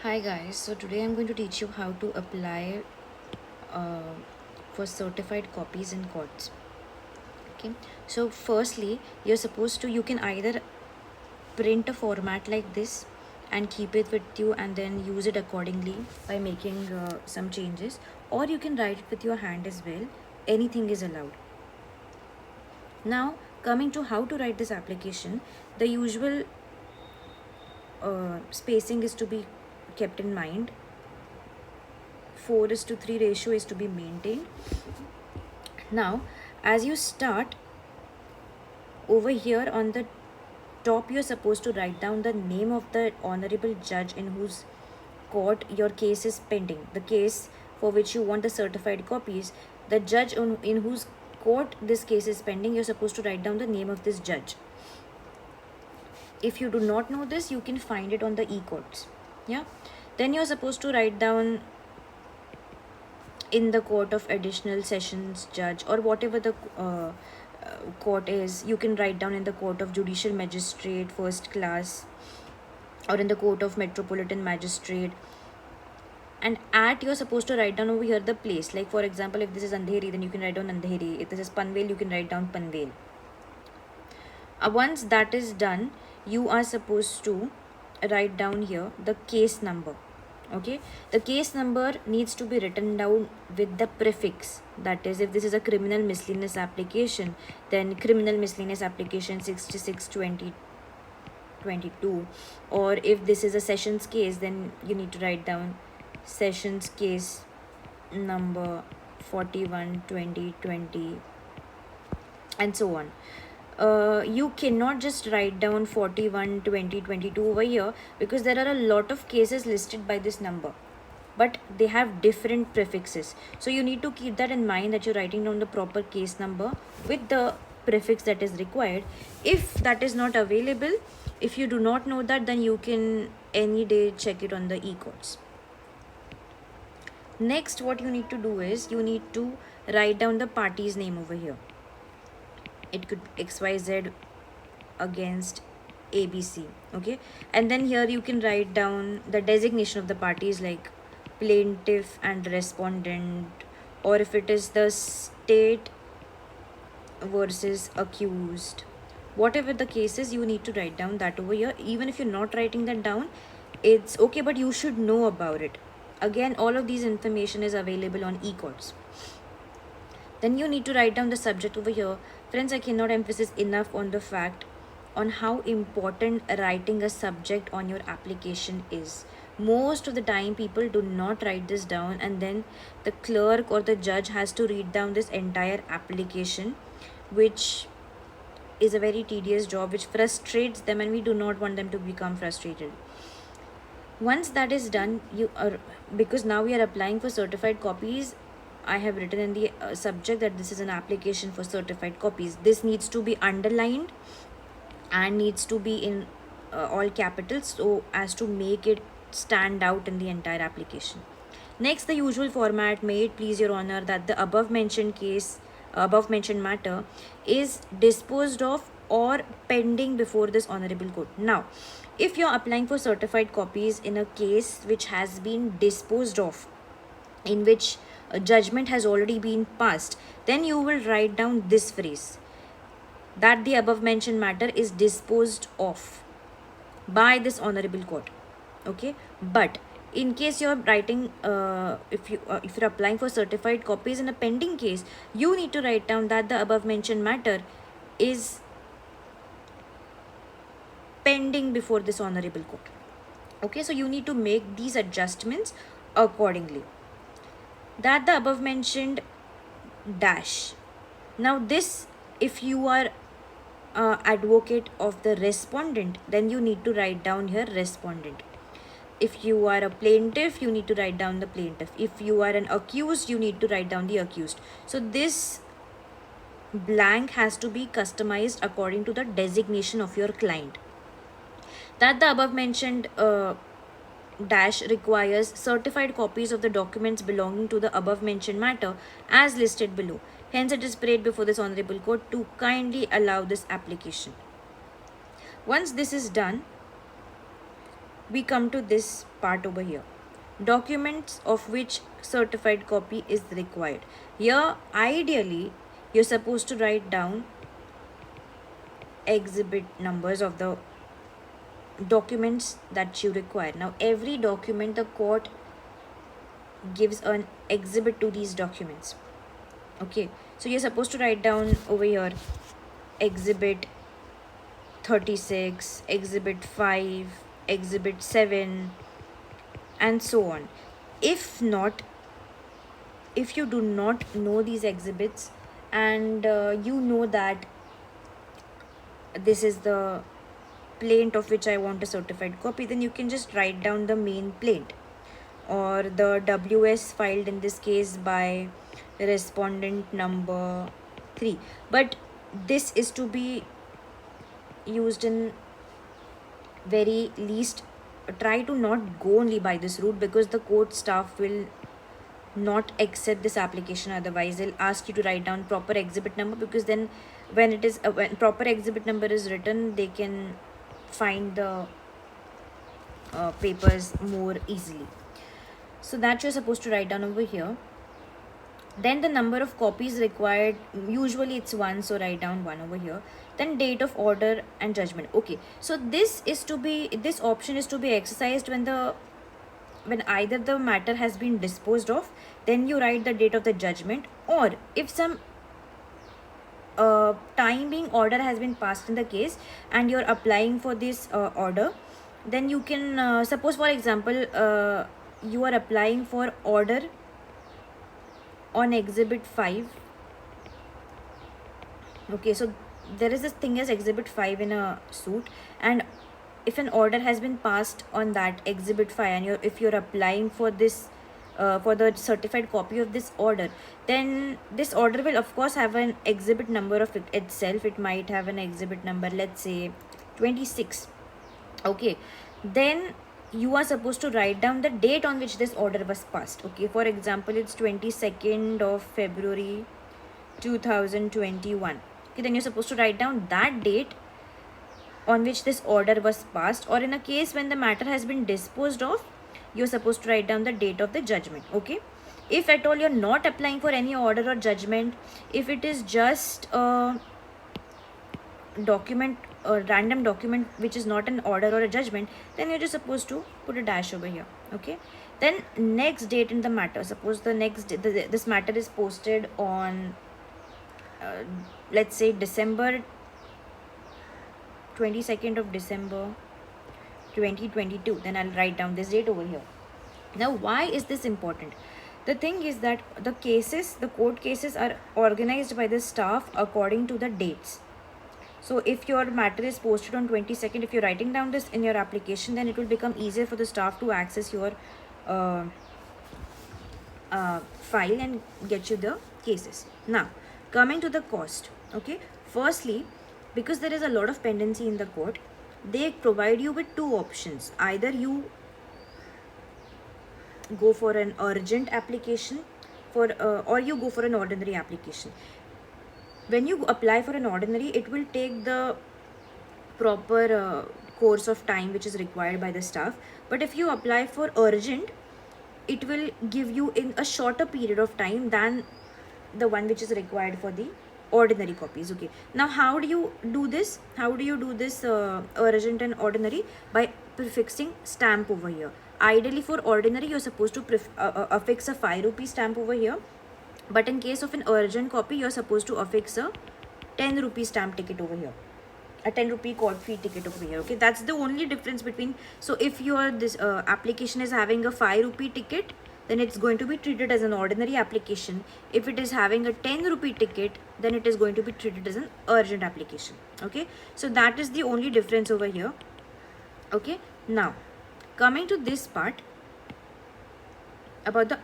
Hi guys, so today I'm going to teach you how to apply uh, for certified copies in courts. Okay, so firstly, you can either print a format like this and keep it with you and then use it accordingly by making some changes, or you can write it with your hand as well. Anything is allowed. Now, coming to how to write this application, the usual spacing is to be kept in mind. 4:3 ratio is to be maintained. Now, as you start over here on the top, you're supposed to write down the name of the honorable judge in whose court your case is pending, the case for which you want the certified copies. The judge in whose court this case is pending, you're supposed to write down the name of this judge. If you do not know this, you can find it on the e-courts. Yeah, then you're supposed to write down in the court of additional sessions judge, or whatever the court is. You can write down in the court of judicial magistrate first class, or in the court of metropolitan magistrate. And at, you're supposed to write down over here the place. Like for example, if this is Andheri, then you can write down Andheri. If this is Panvel, you can write down Panvel. Once that is done, you are supposed to write down here the case number. Okay, the case number needs to be written down with the prefix. That is, if this is a criminal miscellaneous application, then criminal miscellaneous application 66/2022. Or if this is a sessions case, then you need to write down sessions case number 41/2020, and so on. You cannot just write down 41/2022 over here, because there are a lot of cases listed by this number, but they have different prefixes. So you need to keep that in mind, that you're writing down the proper case number with the prefix that is required. If that is not available, if you do not know that, then you can any day check it on the e-courts. Next, what you need to do is you need to write down the party's name over here. It could XYZ against ABC. Okay, and then here you can write down the designation of the parties, like plaintiff and respondent, or if it is the state versus accused, whatever the case is, you need to write down that over here. Even if you're not writing that down, it's okay, but you should know about it. Again, all of these information is available on e-courts. Then you need to write down the subject over here. Friends, I cannot emphasize enough on the fact on how important writing a subject on your application is. Most of the time people do not write this down, and then the clerk or the judge has to read down this entire application, which is a very tedious job, which frustrates them, and we do not want them to become frustrated. Once that is done, you are, because now we are applying for certified copies, I have written in the subject that this is an application for certified copies. This needs to be underlined and needs to be in all capitals, so as to make it stand out in the entire application. Next, the usual format: may it please your honor that the above mentioned matter is disposed of or pending before this honorable court. Now, if you're applying for certified copies in a case which has been disposed of, in which a judgment has already been passed, then you will write down this phrase, that the above mentioned matter is disposed of by this honorable court. Okay, but in case you're writing, if you're applying for certified copies in a pending case, you need to write down that the above mentioned matter is pending before this honorable court. Okay, so you need to make these adjustments accordingly. That the above mentioned dash. Now this, if you are advocate of the respondent, then you need to write down here respondent. If you are a plaintiff, you need to write down the plaintiff. If you are an accused, you need to write down the accused. So this blank has to be customized according to the designation of your client. That the above mentioned dash requires certified copies of the documents belonging to the above mentioned matter as listed below. Hence, it is prayed before this honorable court to kindly allow this application. Once this is done, we come to this part over here. Documents of which certified copy is required. Here, ideally, you're supposed to write down exhibit numbers of the documents that you require. Now, every document the court gives an exhibit to these documents. Okay, so you're supposed to write down over here exhibit 36, exhibit 5, exhibit 7, and so on. If not, if you do not know these exhibits and you know that this is the plaint of which I want a certified copy, then you can just write down the main plaint or the WS filed in this case by respondent number 3. But this is to be used in very least, try to not go only by this route, because the court staff will not accept this application. Otherwise they'll ask you to write down proper exhibit number, because then when it is when proper exhibit number is written, they can find the papers more easily. So that you're supposed to write down over here. Then the number of copies required, usually it's 1, so write down 1 over here. Then date of order and judgment. Okay, so this option is to be exercised when either the matter has been disposed of, then you write the date of the judgment, or if some time being order has been passed in the case and you're applying for this order, then you can suppose for example you are applying for order on exhibit 5. Okay, so there is this thing as exhibit 5 in a suit, and if an order has been passed on that exhibit 5 and if you're applying for this for the certified copy of this order, then this order will of course have an exhibit number of it itself. It might have an exhibit number, let's say 26. Okay, then you are supposed to write down the date on which this order was passed. Okay, for example, it's 22nd of February 2021. Okay, then you're supposed to write down that date on which this order was passed, or in a case when the matter has been disposed of, you're supposed to write down the date of the judgment. Okay, if at all you're not applying for any order or judgment, if it is just a document, a random document which is not an order or a judgment, then you're just supposed to put a dash over here. Okay, then next date in the matter, suppose the next this matter is posted on let's say December 22nd of December 2022, then I'll write down this date over here. Now, why is this important? The thing is that the court cases are organized by the staff according to the dates. So if your matter is posted on 22nd, if you're writing down this in your application, then it will become easier for the staff to access your file and get you the cases. Now, coming to the cost. Okay, firstly, because there is a lot of pendency in the court, they provide you with 2 options. Either you go for an urgent application or you go for an ordinary application. When you apply for an ordinary, it will take the proper course of time which is required by the staff. But if you apply for urgent, it will give you in a shorter period of time than the one which is required for the ordinary copies. Okay, now how do you do this? Urgent and ordinary? By prefixing stamp over here. Ideally for ordinary, you're supposed to affix a 5 rupee stamp over here, but in case of an urgent copy, you're supposed to affix a 10 rupee stamp ticket over here, a 10 rupee court fee ticket over here. Okay, that's the only difference between. So if your this application is having a 5 rupee ticket, then it's going to be treated as an ordinary application. If it is having a 10 rupee ticket, then it is going to be treated as an urgent application. Okay, so that is the only difference over here. Okay, now coming to this part about the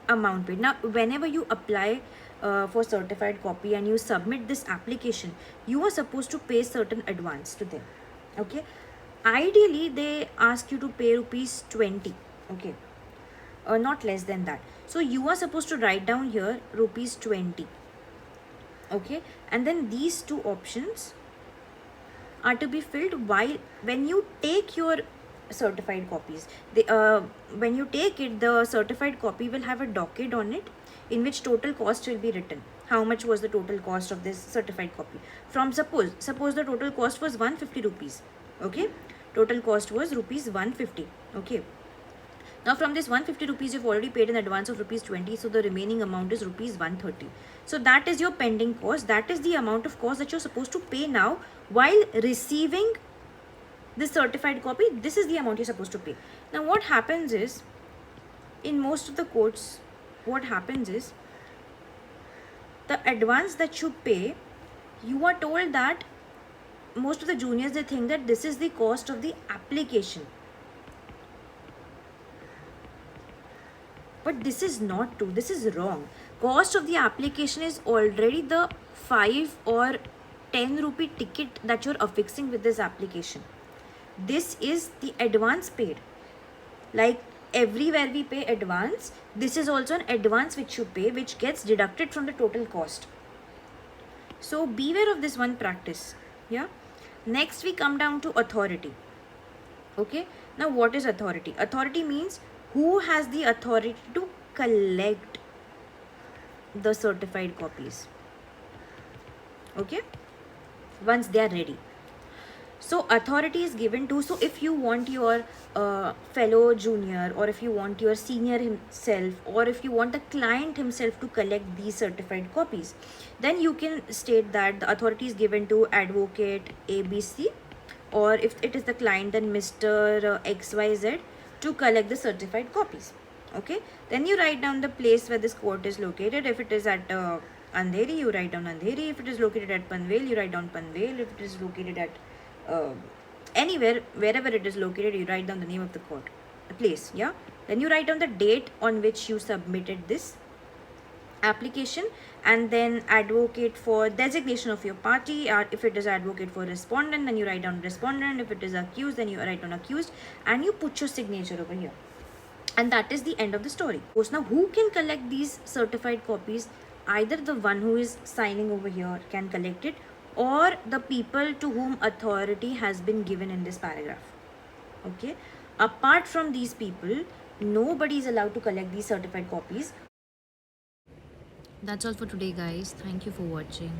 amount paid. Now, whenever you apply for certified copy and you submit this application, you are supposed to pay certain advance to them. Okay, ideally they ask you to pay rupees 20. Okay, not less than that. So you are supposed to write down here rupees 20. Okay, and then these 2 options are to be filled while when you take your certified copies. When you take it, the certified copy will have a docket on it in which total cost will be written. How much was the total cost of this certified copy? From suppose the total cost was 150 rupees. Okay, total cost was rupees 150. Okay, now from this 150 rupees you've already paid in advance of rupees 20, so the remaining amount is rupees 130. So that is your pending cost. That is the amount of cost that you're supposed to pay now while receiving this certified copy. This is the amount you're supposed to pay. Now what happens is, in most of the courts, what happens is, the advance that you pay, you are told that, most of the juniors, they think that this is the cost of the application. But this is not true. This is wrong. Cost of the application is already the 5 or 10 rupee ticket that you're affixing with this application. This is the advance paid. Like everywhere we pay advance, this is also an advance which you pay, which gets deducted from the total cost. So beware of this one practice. Yeah. Next we come down to authority. Okay. Now what is authority? Authority means who has the authority to collect the certified copies. Okay, once they are ready. So authority is given to, so if you want your fellow junior, or if you want your senior himself, or if you want the client himself to collect these certified copies, then you can state that the authority is given to advocate ABC, or if it is the client, then Mr. XYZ, to collect the certified copies. Okay, then you write down the place where this court is located. If it is at Andheri, you write down Andheri. If it is located at Panvel, you write down Panvel. If it is located at anywhere, wherever it is located, you write down the name of the court, the place. Yeah, then you write down the date on which you submitted this application, and then advocate for designation of your party. If it is advocate for respondent, then you write down respondent. If it is accused, then you write down accused, and you put your signature over here, and that is the end of the story. Now who can collect these certified copies? Either the one who is signing over here can collect it, or the people to whom authority has been given in this paragraph. Okay, apart from these people, nobody is allowed to collect these certified copies. That's all for today, guys. Thank you for watching.